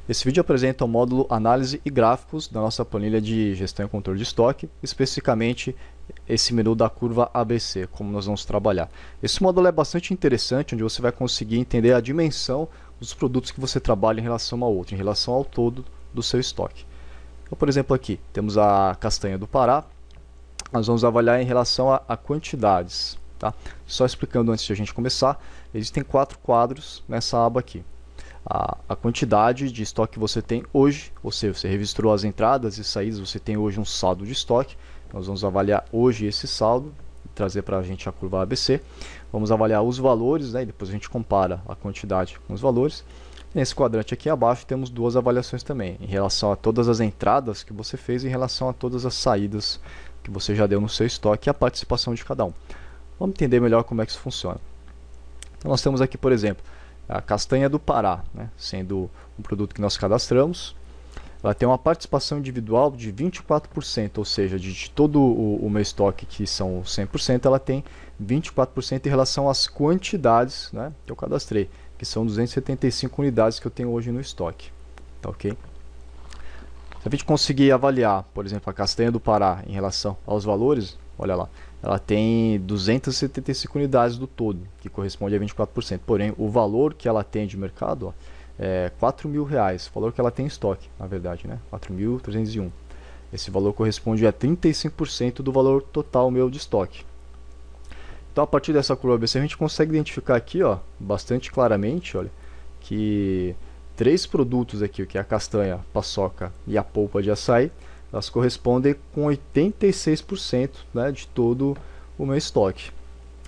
Esse vídeo apresenta o módulo Análise e Gráficos da nossa planilha de Gestão e Controle de Estoque, especificamente esse menu da curva ABC, como nós vamos trabalhar. Esse módulo é bastante interessante, onde você vai conseguir entender a dimensão dos produtos que você trabalha em relação ao outro, em relação ao todo do seu estoque. Então, por exemplo, aqui temos a castanha do Pará, nós vamos avaliar em relação a quantidades. Tá? Só explicando antes de a gente começar, existem 4 quadros nessa aba aqui. A quantidade de estoque que você tem hoje, ou seja, você registrou as entradas e saídas, você tem hoje um saldo de estoque. Nós vamos avaliar hoje esse saldo e trazer para a gente a curva ABC. Vamos avaliar os valores, né, e depois a gente compara a quantidade com os valores. Nesse quadrante aqui abaixo temos duas avaliações também, em relação a todas as entradas que você fez, em relação a todas as saídas que você já deu no seu estoque e a participação de cada um. Vamos entender melhor como é que isso funciona. Então nós temos aqui, por exemplo, a castanha do Pará, né, sendo um produto que nós cadastramos. Ela tem uma participação individual de 24%, ou seja, de todo o meu estoque, que são 100%, ela tem 24% em relação às quantidades, né, que eu cadastrei, que são 275 unidades que eu tenho hoje no estoque. Tá, ok? Se a gente conseguir avaliar, por exemplo, a castanha do Pará em relação aos valores, olha lá, ela tem 275 unidades do todo, que corresponde a 24%. Porém, o valor que ela tem de mercado, ó, é R$ 4.000, o valor que ela tem em estoque, na verdade, né? 4.301. Esse valor corresponde a 35% do valor total meu de estoque. Então, a partir dessa curva ABC, a gente consegue identificar aqui, ó, bastante claramente, olha, que 3 produtos aqui, que é a castanha, paçoca e a polpa de açaí, elas correspondem com 86%, né, de todo o meu estoque,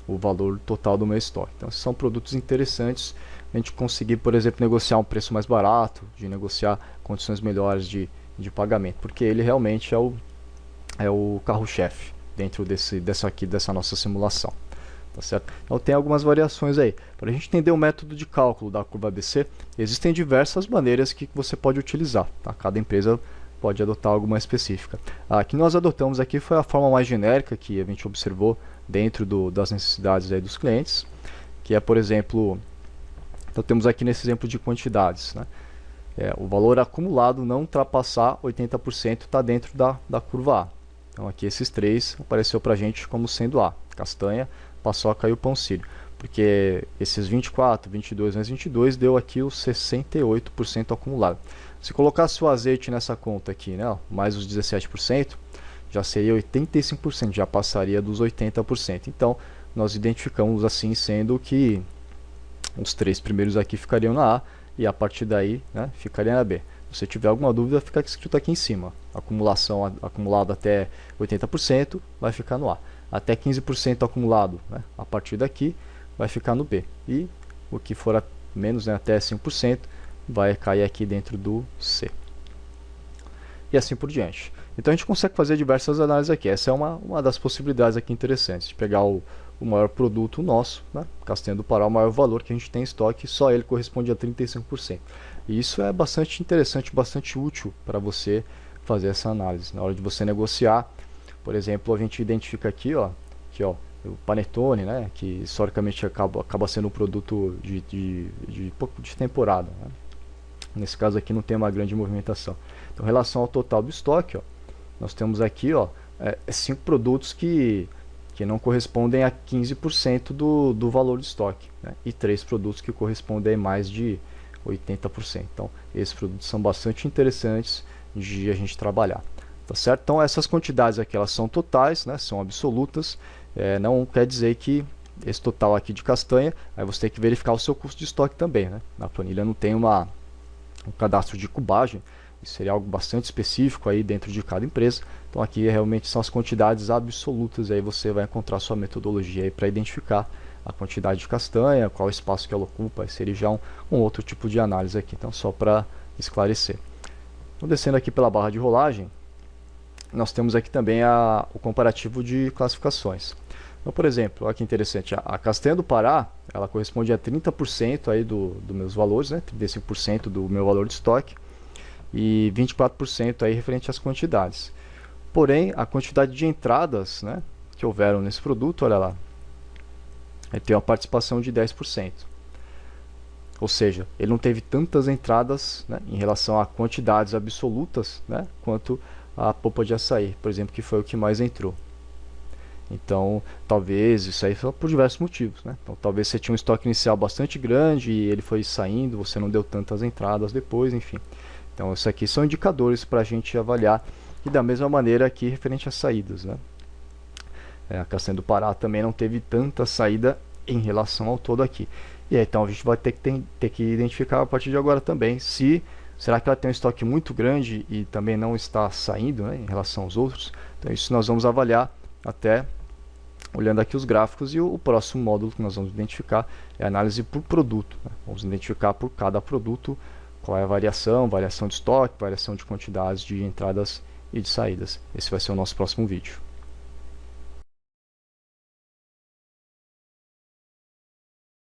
o valor total do meu estoque. Então, são produtos interessantes a gente conseguir, por exemplo, negociar um preço mais barato, de negociar condições melhores de pagamento, porque ele realmente é o carro-chefe dentro dessa nossa simulação. Tá certo? Então tem algumas variações aí. Para a gente entender o método de cálculo da curva ABC, existem diversas maneiras que você pode utilizar. Tá? Cada empresa pode adotar alguma específica. A que nós adotamos aqui foi a forma mais genérica que a gente observou dentro das necessidades aí dos clientes, que é, por exemplo, então temos aqui nesse exemplo de quantidades, né? O valor acumulado não ultrapassar 80% está dentro da curva A. Então aqui esses 3 apareceu para a gente como sendo A: castanha, paçoca e o pão sírio. Porque esses 24, 22 mais 22 deu aqui os 68% acumulado. Se colocasse o azeite nessa conta aqui, né, ó, mais os 17%, já seria 85%, já passaria dos 80%. Então, nós identificamos assim sendo que os 3 primeiros aqui ficariam na A e a partir daí, né, ficaria na B. Se você tiver alguma dúvida, fica escrito aqui em cima. Acumulação acumulada até 80% vai ficar no A. Até 15% acumulado, né, a partir daqui vai ficar no B. E o que for menos, né, até 5%, vai cair aqui dentro do C. E assim por diante. Então a gente consegue fazer diversas análises aqui. Essa é uma das possibilidades aqui interessantes, de pegar o maior produto nosso, né, castanha do Pará, o maior valor que a gente tem em estoque, só ele corresponde a 35%. E isso é bastante interessante, bastante útil para você fazer essa análise. Na hora de você negociar, por exemplo, a gente identifica aqui, ó, o panetone, né, que historicamente acaba sendo um produto de temporada, né? Nesse caso aqui não tem uma grande movimentação. Então, em relação ao total do estoque, ó, nós temos aqui, ó, 5 produtos que não correspondem a 15% do valor de estoque, né? E 3 produtos que correspondem a mais de 80%. Então, esses produtos são bastante interessantes de a gente trabalhar. Tá certo? Então, essas quantidades aqui elas são totais, né? São absolutas. Não quer dizer que esse total aqui de castanha, aí você tem que verificar o seu custo de estoque também, né? Na planilha não tem um cadastro de cubagem, isso seria algo bastante específico aí dentro de cada empresa. Então aqui realmente são as quantidades absolutas, e aí você vai encontrar sua metodologia para identificar a quantidade de castanha, qual espaço que ela ocupa, seria já um outro tipo de análise aqui, então só para esclarecer. Então, descendo aqui pela barra de rolagem, nós temos aqui também o comparativo de classificações. Então, por exemplo, olha que interessante, a castanha do Pará, ela corresponde a 30% aí dos meus valores, né? 35% do meu valor de estoque e 24% aí referente às quantidades. Porém, a quantidade de entradas, né, que houveram nesse produto, olha lá, tem uma participação de 10%. Ou seja, ele não teve tantas entradas, né, em relação a quantidades absolutas, né, quanto a polpa de açaí, por exemplo, que foi o que mais entrou. Então, talvez isso aí foi por diversos motivos, né? Então, talvez você tinha um estoque inicial bastante grande e ele foi saindo, você não deu tantas entradas depois, enfim. Então, isso aqui são indicadores para a gente avaliar, e da mesma maneira aqui referente às saídas, né? A Castanha do Pará também não teve tanta saída em relação ao todo aqui. E aí, então a gente vai ter que identificar a partir de agora também se será que ela tem um estoque muito grande e também não está saindo, né, em relação aos outros. Então isso nós vamos avaliar até olhando aqui os gráficos, e o próximo módulo que nós vamos identificar é a análise por produto, né? Vamos identificar por cada produto qual é a variação, variação de estoque, variação de quantidades de entradas e de saídas. Esse vai ser o nosso próximo vídeo.